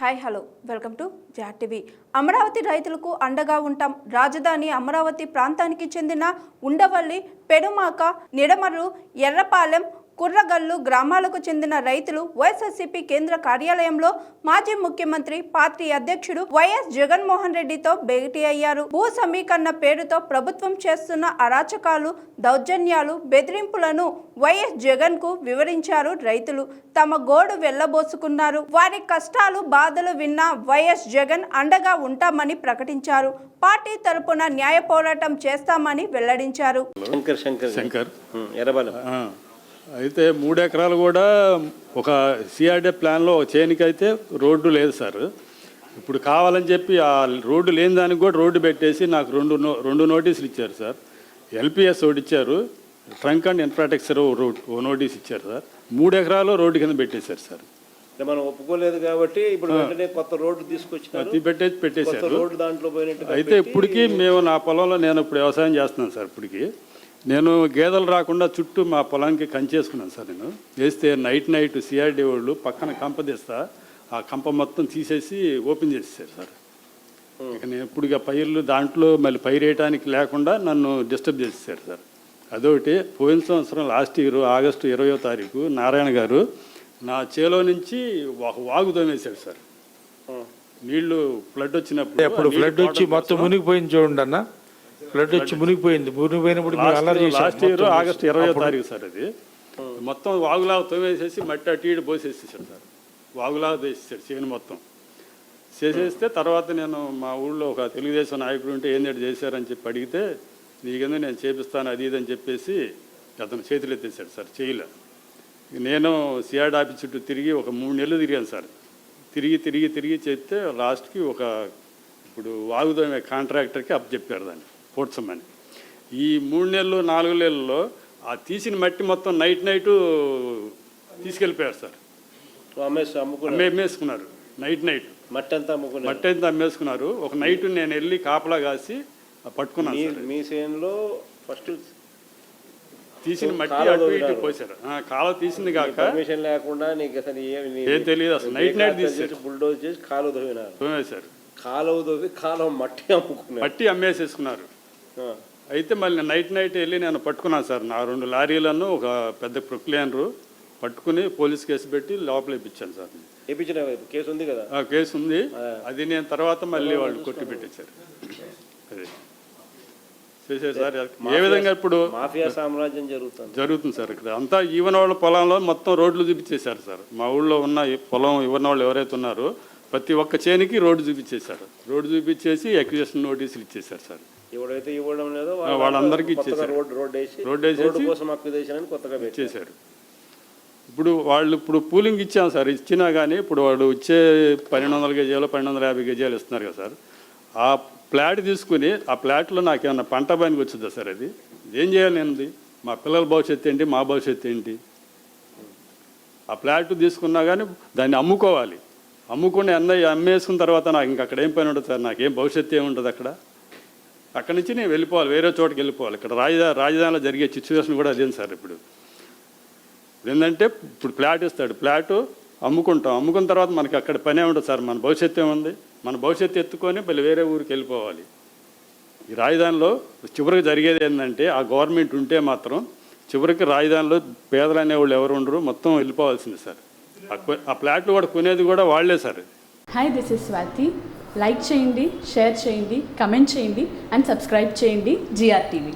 Hi hello welcome to జాట్ TV. Amaravati రైతులకు అండగా ఉంటాం. రాజధాని అమరావతి ప్రాంతానికి చెందిన ఉండవల్లి, పెనుమాక, నిడమర్రు, ఎర్రపాలెం, కుర్రగల్లు గ్రామాలకు చెందిన రైతులు వైఎస్ఆర్సీపీ కేంద్ర కార్యాలయంలో మాజీ ముఖ్యమంత్రి పార్టీ అధ్యక్షుడు వైఎస్ జగన్మోహన్ రెడ్డితో భేటీ అయ్యారు. భూ సమీకరణ పేరుతో ప్రభుత్వం చేస్తున్న అరాచకాలు, దౌర్జన్యాలు, బెదిరింపులను వైఎస్ జగన్ కు వివరించారు రైతులు. తమ గోడు వెళ్లబోసుకున్నారు. వారి కష్టాలు, బాధలు విన్న వైఎస్ జగన్ అండగా ఉంటామని ప్రకటించారు. పార్టీ తరపున న్యాయ పోరాటం చేస్తామని వెల్లడించారు. అయితే 3 ఎకరాలు కూడా ఒక సిఆర్డే ప్లాన్లో ఒక చేనికైతే రోడ్డు లేదు సార్. ఇప్పుడు కావాలని చెప్పి ఆ రోడ్డు లేని దానికి కూడా రోడ్డు పెట్టేసి నాకు రెండు నోటీసులు ఇచ్చారు సార్. ఎల్పిఎస్ ఒకటి ఇచ్చారు, ట్రంక్ అండ్ ఇన్ఫ్రాస్ట్రక్చర్ ఓ నోటీస్ ఇచ్చారు సార్. 3 ఎకరాలు రోడ్డు కింద పెట్టేశారు సార్. మనం ఒప్పుకోలేదు కాబట్టి ఇప్పుడు వెంటనే కొత్త రోడ్డు తీసుకొచ్చి పెట్టేశారు. రోడ్డు దాంట్లో అయితే ఇప్పటికీ మేము నా పొలంలో నేను ఇప్పుడు వ్యవసాయం చేస్తున్నాను సార్. ఇప్పటికి నేను గేదెలు రాకుండా చుట్టూ మా పొలానికి కంచేసుకున్నాను సార్. నేను వేస్తే నైట్ సిఆర్డీ వాళ్ళు పక్కన కంప తీస్తా ఆ కంప మొత్తం తీసేసి ఓపెన్ చేసేసారు సార్. ఇక నేను ఇప్పుడు పైర్లు దాంట్లో మళ్ళీ పైరు వేయడానికి లేకుండా నన్ను డిస్టర్బ్ చేసేసారు సార్. అదొకటి. పోయిన సంవత్సరం లాస్ట్ ఇయర్ ఆగస్టు 20వ తారీఖు నారాయణ గారు నా చేలో నుంచి వాగు తోమేశాడు సార్. నీళ్లు ఫ్లడ్ వచ్చినప్పుడు అప్పుడు ఫ్లడ్ వచ్చి మొత్తం మునిగిపోయింది చూడండి అన్న. ఫ్లడ్ వచ్చి మునిగిపోయినప్పుడు లాస్ట్ ఇయర్ ఆగస్టు 20వ తారీఖు సార్. అది మొత్తం వాగులాగా తోమేసేసి మట్టి అటు ఇటు పోసేసేసాడు సార్. వాగులాగా వేసేసాడు చేను మొత్తం. చేసేస్తే తర్వాత నేను మా ఊళ్ళో ఒక తెలుగుదేశం నాయకుడు ఉంటే ఏంటి చేశారని చెప్పి అడిగితే నీకెందుకు నేను చేపిస్తాను అది ఇది అని చెప్పేసి అతను చేతులు ఎత్తేసాడు సార్. చేయలే. నేను సిఆర్డీ ఆఫీస్ చుట్టూ తిరిగి ఒక 3 నెలలు తిరిగాను సార్. తిరిగి చెప్తే లాస్ట్కి ఇప్పుడు వాగుదోమే కాంట్రాక్టర్కి చెప్పారు దాన్ని పోడ్చమని. ఈ 3 నెలలు 4 నెలల్లో ఆ తీసిన మట్టి మొత్తం నైట్ తీసుకెళ్ళిపోయారు సార్. అమ్మేసుకున్నారు. నైట్ మట్టి అంతా అమ్మేసుకున్నారు. ఒక నైట్ నేను వెళ్ళి కాపలా కాసి పట్టుకున్నాను. మీ చేనులో ఫస్ట్ తీసిన మట్టి అటు ఇటు పోసారు. కాలువ తీసింది కాక పర్మిషన్ లేకుండా నీకు అసలు ఏం తెలియదు. అసలు నైట్ తీసేసి బుల్డోజ్ చేసి కాలువ తోమేశారు. కాలువ మట్టి అమ్మేసేసుకున్నారు. అయితే మళ్ళీ నైట్ వెళ్ళి నేను పట్టుకున్నాను సార్. నా 2 లారీలను ఒక పెద్ద ప్రొక్లేనరు పట్టుకుని పోలీస్ కేసు పెట్టి లోపల ఇప్పించాను సార్. కేసు ఉంది కదా? కేసు ఉంది. అది నేను తర్వాత మళ్ళీ వాళ్ళు కొట్టి పెట్టేశారు. అదే చేశారు సార్. ఏ విధంగా ఇప్పుడు మాఫియా సామ్రాజ్యం జరుగుతుంది సార్. ఇక్కడ అంతా ఈవెన్ వాళ్ళ పొలంలో మొత్తం రోడ్లు చూపించేశారు సార్. మా ఊళ్ళో ఉన్న పొలం ఇవ్వని వాళ్ళు ఎవరైతే ఉన్నారో ప్రతి ఒక్క చేనికి రోడ్డు చూపించేశారు. రోడ్డు చూపించేసి అక్విజిషన్ నోటీసులు ఇచ్చేశారు సార్. ఎవరైతే ఇవ్వడం లేదో వాళ్ళందరికీ ఇచ్చేసారు. రోడ్ వేసేసి ఇచ్చేశారు. ఇప్పుడు పూలింగ్ ఇచ్చాం సార్. ఇచ్చినా కానీ ఇప్పుడు వాడు వచ్చే 1200 గజాలు 1250 గజాలు ఇస్తున్నారు కదా సార్. ఆ ప్లాట్ తీసుకుని ఆ ప్లాట్లో నాకేమన్నా పంట పనికి వచ్చిందా సార్? అది ఏం చేయాలి నేను? మా పిల్లల భవిష్యత్తు ఏంటి, మా భవిష్యత్తు ఏంటి? ఆ ప్లాట్ తీసుకున్నా కానీ దాన్ని అమ్ముకోవాలి. అమ్ముకుని అమ్మేసుకున్న తర్వాత నాకు ఇంక అక్కడ ఏం పని ఉంటుంది సార్? నాకేం భవిష్యత్తు ఏముంటుంది అక్కడ? అక్కడి నుంచి నేను వెళ్ళిపోవాలి, వేరే చోటుకి వెళ్ళిపోవాలి. ఇక్కడ రాజధానిలో జరిగే సిచ్యువేషన్ కూడా అదేం సార్. ఇప్పుడు ఏంటంటే ఇప్పుడు ప్లాట్ ఇస్తాడు, ప్లాటు అమ్ముకుంటాం. అమ్ముకున్న తర్వాత మనకి అక్కడ పనే ఉంటుంది సార్. మన భవిష్యత్తు ఏముంది? మన భవిష్యత్తు ఎత్తుకొని మళ్ళీ వేరే ఊరికి వెళ్ళిపోవాలి. ఈ రాజధానిలో చివరికి జరిగేది ఏంటంటే ఆ గవర్నమెంట్ ఉంటే మాత్రం చివరికి రాజధానిలో పేదలు అనేవాళ్ళు ఎవరు ఉండరు, మొత్తం వెళ్ళిపోవాల్సింది సార్. ఆ ప్లాట్లు కూడా కొనేది కూడా వాళ్లే sir. Hi, this is Swathi. Like చేయండి, షేర్ చేయండి, కమెంట్ చేయండి అండ్ సబ్స్క్రైబ్ చేయండి GR TV.